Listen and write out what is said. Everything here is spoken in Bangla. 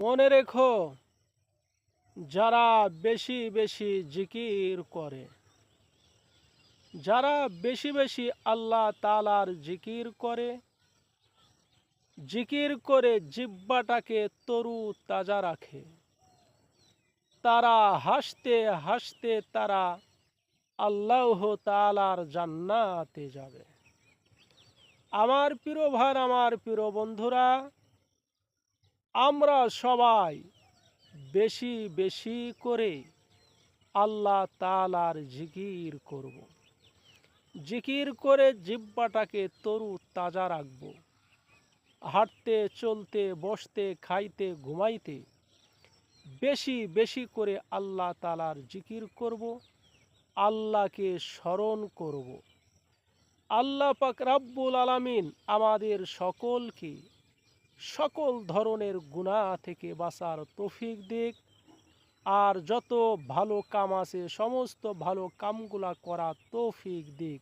মনে রেখো, যারা বেশি বেশি জিকির করে, যারা বেশি বেশি আল্লাহ তাআলার জিকির করে, জিকির করে জিহ্বাটাকে তরু তাজা রাখে, তারা হাসতে হাসতে তারা আল্লাহ তাআলার জান্নাতে যাবে। আমার প্রিয় ভাই, আমার প্রিয় বন্ধুরা, আমরা সবাই বেশি বেশি করে আল্লাহ তাআলার জিকির করব। জিকির করে জিহ্বাটাকে তরু তাজা রাখব। হাঁটতে চলতে বসতে খাইতে ঘুমাইতে বেশি বেশি করে আল্লাহ তাআলার জিকির করব, আল্লাহকে স্মরণ করব। আল্লাহ পাক রাব্বুল আলামিন আমাদের সকলকে সকল ধরনের গুনাহ থেকে বাঁচার তৌফিক দিক, আর যত ভালো কাম আছে সমস্ত ভালো কামগুলা করার তৌফিক দিক।